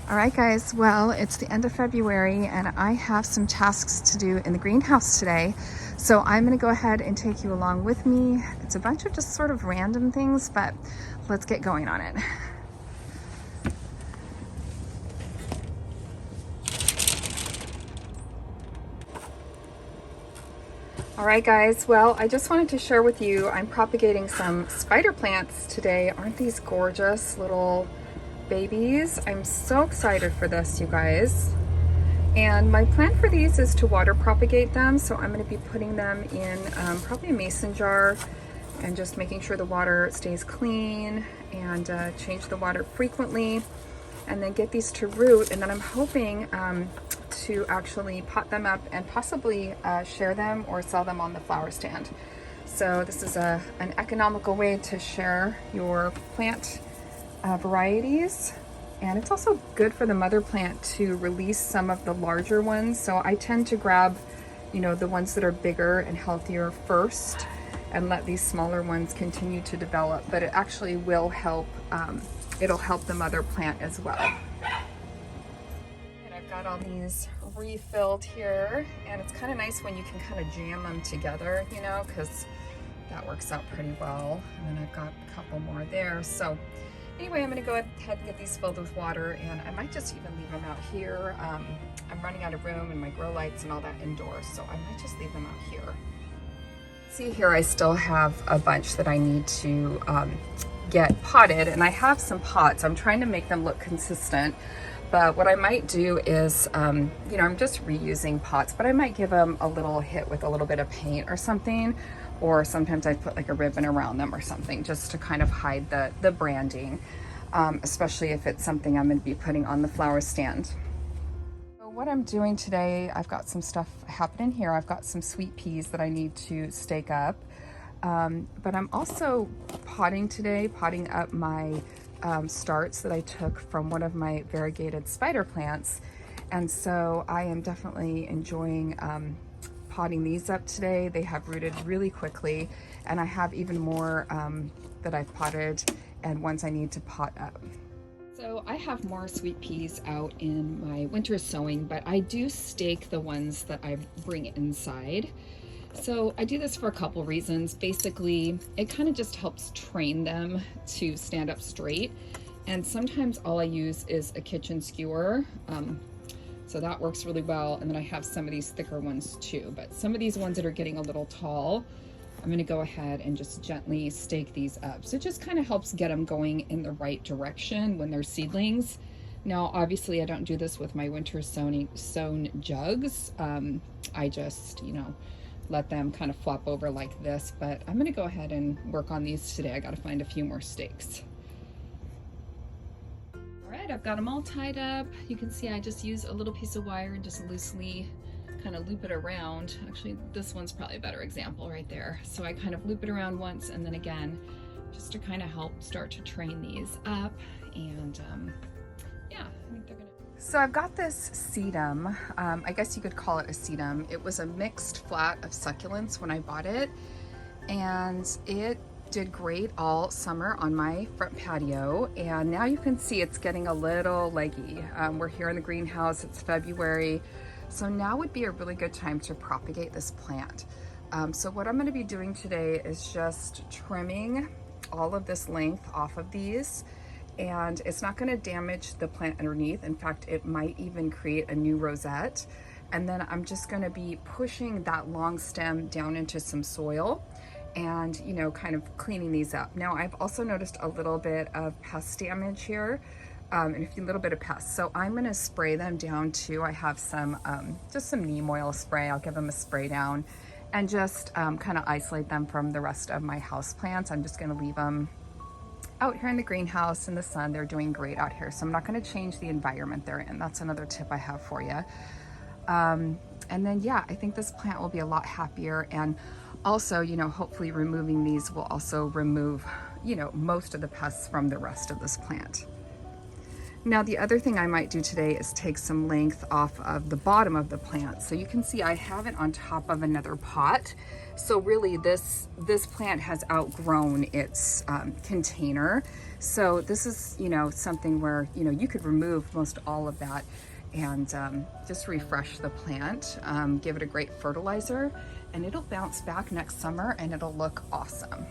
All right, guys, well, it's the end of February and I have some tasks to do in the greenhouse today. So I'm gonna go ahead and take you along with me. It's a bunch of just sort of random things, but let's get going on it. All right, guys, well, I just wanted to share with you, I'm propagating some spider plants today. Aren't these gorgeous little babies? I'm so excited for this, you guys. And my plan for these is to water propagate them. So I'm going to be putting them in probably a mason jar and just making sure the water stays clean and change the water frequently and then get these to root. And then I'm hoping to actually pot them up and possibly share them or sell them on the flower stand. So this is an economical way to share your plant varieties. And it's also good for the mother plant to release some of the larger ones. So I tend to grab, you know, the ones that are bigger and healthier first and let these smaller ones continue to develop. But it actually will help, it'll help the mother plant as well. And I've got all these refilled here. And it's kind of nice when you can kind of jam them together, you know, because that works out pretty well. And then I've got a couple more there. So anyway, I'm going to go ahead and get these filled with water, and I might just even leave them out here. I'm running out of room and my grow lights and all that indoors, so I might just leave them out here. See here, I still have a bunch that I need to get potted, and I have some pots. I'm trying to make them look consistent, but what I might do is, you know, I'm just reusing pots, but I might give them a little hit with a little bit of paint or something. Or sometimes I put like a ribbon around them or something just to kind of hide the branding, especially if it's something I'm going to be putting on the flower stand. So what I'm doing today, I've got some stuff happening here. I've got some sweet peas that I need to stake up, but I'm also potting today, potting up my starts that I took from one of my variegated spider plants. And so I am definitely enjoying potting these up today. They have rooted really quickly, and I have even more that I've potted and ones I need to pot up. So I have more sweet peas out in my winter sowing, but I do stake the ones that I bring inside. So I do this for a couple reasons. Basically, it kind of just helps train them to stand up straight. And sometimes all I use is a kitchen skewer. So that works really well. And then I have some of these thicker ones too, but some of these ones that are getting a little tall, I'm gonna go ahead and just gently stake these up. So it just kind of helps get them going in the right direction when they're seedlings. Now, obviously I don't do this with my winter sown jugs. I just, you know, let them kind of flop over like this, but I'm gonna go ahead and work on these today. I gotta find a few more stakes. I've got them all tied up. You can see I just use a little piece of wire and just loosely kind of loop it around. Actually, this one's probably a better example right there. So I kind of loop it around once and then again, just to kind of help start to train these up. And yeah, I think they're gonna. So I've got this sedum. I guess you could call it a sedum. It was a mixed flat of succulents when I bought it, and it did great all summer on my front patio, and now you can see it's getting a little leggy. We're here in the greenhouse, it's February, so now would be a really good time to propagate this plant. So what I'm going to be doing today is just trimming all of this length off of these, and it's not going to damage the plant underneath. In fact, it might even create a new rosette. And then I'm just going to be pushing that long stem down into some soil and, you know, kind of cleaning these up. Now, I've also noticed a little bit of pest damage here, and a little bit of pests. So I'm gonna spray them down too. I have some, just some neem oil spray. I'll give them a spray down and just kind of isolate them from the rest of my house plants. I'm just gonna leave them out here in the greenhouse in the sun. They're doing great out here. So I'm not gonna change the environment they're in. That's another tip I have for you. And then, yeah, I think this plant will be a lot happier. And also, you know, hopefully removing these will also remove, you know, most of the pests from the rest of this plant. Now the other thing I might do today is take some length off of the bottom of the plant. So you can see I have it on top of another pot. So really this plant has outgrown its container. So this is, you know, something where, you know, you could remove most all of that and just refresh the plant, give it a great fertilizer, and it'll bounce back next summer and it'll look awesome.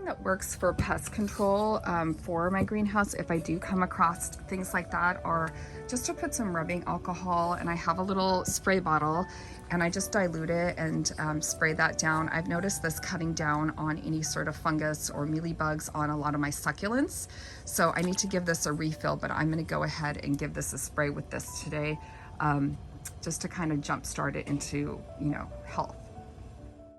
That works for pest control for my greenhouse, if I do come across things like that, or just to put some rubbing alcohol, and I have a little spray bottle and I just dilute it and spray that down. I've noticed this cutting down on any sort of fungus or mealybugs on a lot of my succulents, so I need to give this a refill, but I'm going to go ahead and give this a spray with this today, just to kind of jumpstart it into, you know, health.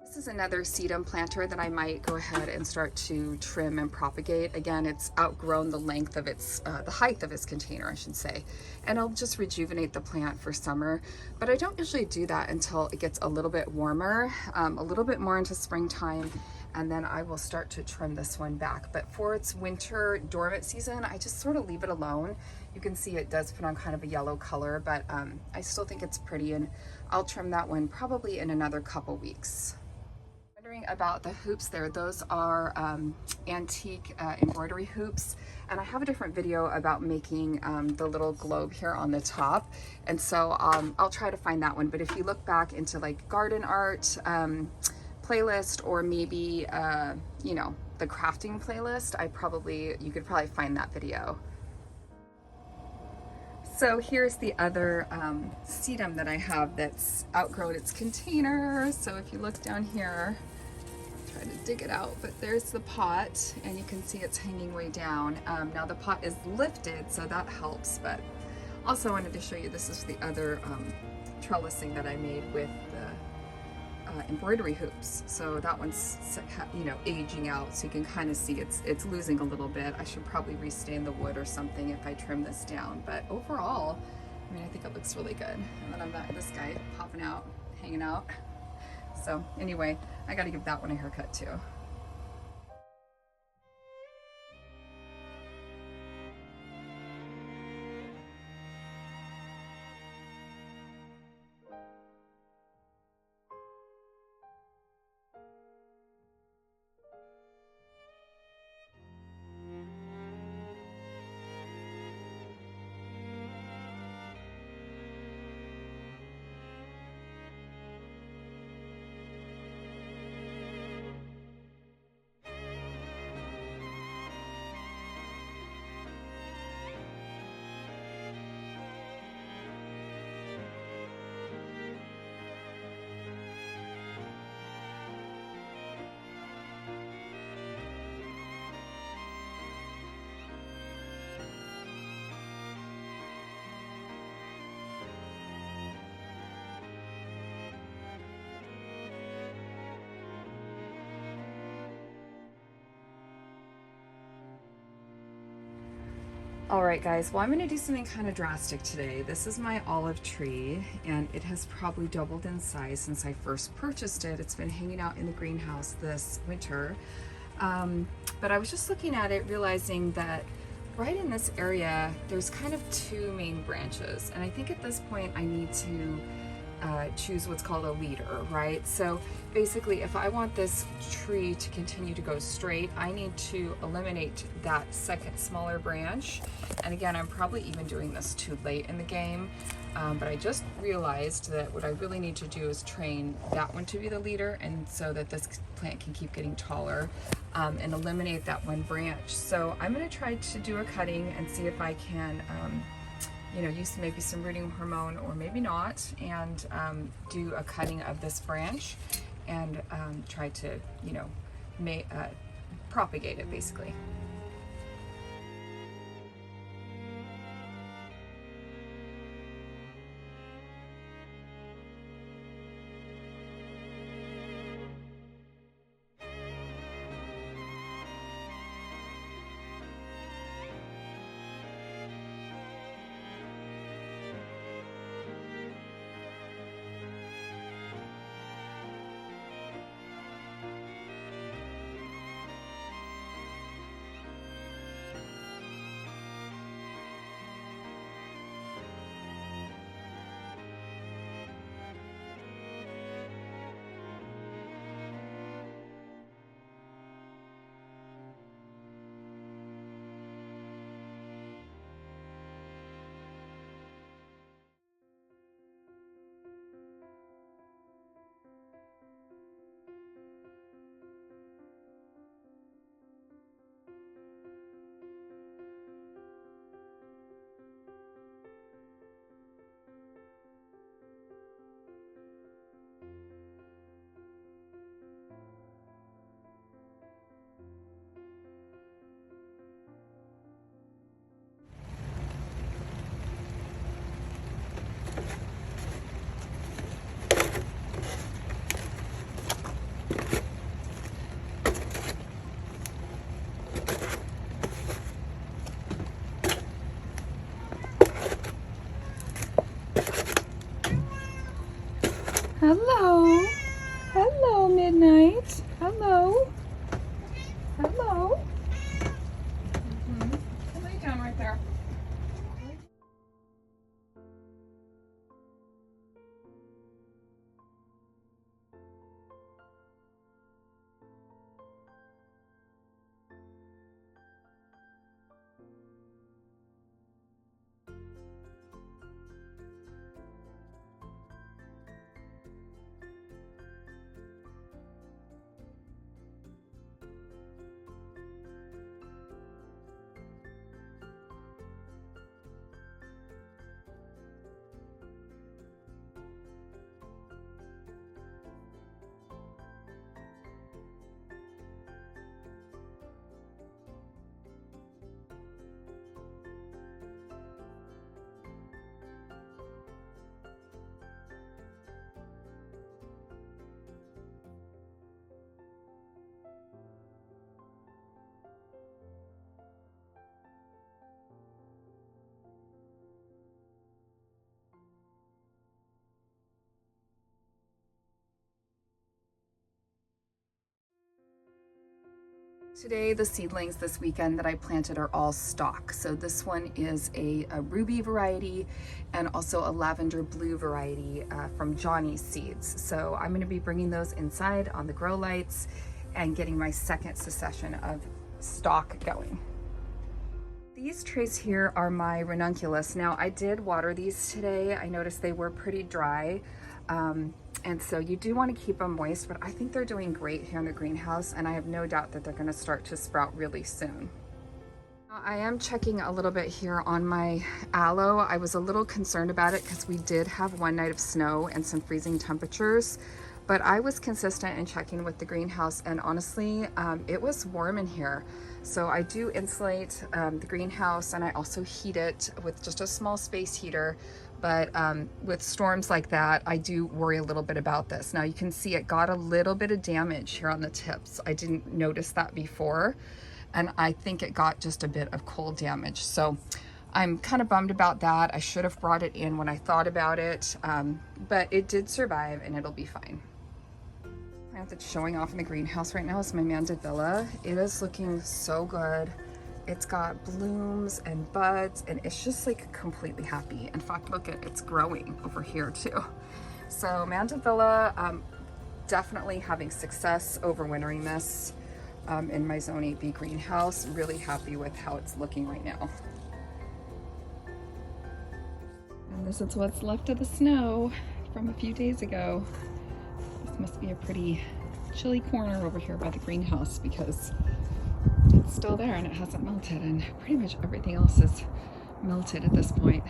This is another sedum planter that I might go ahead and start to trim and propagate. Again, it's outgrown the length of its, the height of its container, I should say. And I'll just rejuvenate the plant for summer. But I don't usually do that until it gets a little bit warmer, a little bit more into springtime, and then I will start to trim this one back. But for its winter dormant season, I just sort of leave it alone. You can see it does put on kind of a yellow color, but I still think it's pretty, and I'll trim that one probably in another couple weeks. About the hoops there, those are antique embroidery hoops, and I have a different video about making the little globe here on the top, and so I'll try to find that one. But if you look back into like garden art playlist, or maybe you know, the crafting playlist, you could probably find that video. So here's the other sedum that I have that's outgrown its container. So if you look down here, try to dig it out, but there's the pot, and you can see it's hanging way down. Now the pot is lifted, so that helps, but also wanted to show you, this is the other trellising that I made with the embroidery hoops. So that one's, you know, aging out, so you can kind of see it's losing a little bit. I should probably restain the wood or something if I trim this down, but overall, I mean, I think it looks really good. And then I've got this guy popping out, hanging out. So anyway, I got to give that one a haircut too. All right, guys, well, I'm gonna do something kind of drastic today. This is my olive tree, and it has probably doubled in size since I first purchased it. It's been hanging out in the greenhouse this winter. But I was just looking at it, realizing that right in this area, there's kind of two main branches. And I think at this point, I need to choose what's called a leader, right? So basically, if I want this tree to continue to go straight, I need to eliminate that second smaller branch. And again, I'm probably even doing this too late in the game, but I just realized that what I really need to do is train that one to be the leader, and so that this plant can keep getting taller, and eliminate that one branch. So I'm going to try to do a cutting and see if I can you know, use maybe some rooting hormone, or maybe not, and do a cutting of this branch and try to, you know, propagate it basically. Hello. Hello, Midnight. Hello. Hello. I'll lay down right there. Today, the seedlings this weekend that I planted are all stalk. So this one is a ruby variety and also a lavender blue variety from Johnny's Seeds. So I'm going to be bringing those inside on the grow lights and getting my second succession of stalk going. These trays here are my ranunculus. Now I did water these today. I noticed they were pretty dry. And so you do want to keep them moist, but I think they're doing great here in the greenhouse, and I have no doubt that they're going to start to sprout really soon. I am checking a little bit here on my aloe. I was a little concerned about it because we did have one night of snow and some freezing temperatures, but I was consistent in checking with the greenhouse, and honestly, it was warm in here. So I do insulate the greenhouse, and I also heat it with just a small space heater. But with storms like that, I do worry a little bit about this. Now you can see it got a little bit of damage here on the tips. I didn't notice that before, and I think it got just a bit of cold damage. So I'm kind of bummed about that. I should have brought it in when I thought about it, but it did survive and it'll be fine. The plant that's showing off in the greenhouse right now is my mandevilla. It is looking so good. It's got blooms and buds, and it's just like completely happy. In fact, look at it's growing over here too. So mandevilla, definitely having success overwintering this in my Zone 8B greenhouse. Really happy with how it's looking right now. And this is what's left of the snow from a few days ago. This must be a pretty chilly corner over here by the greenhouse because it's still there and it hasn't melted, and pretty much everything else is melted at this point.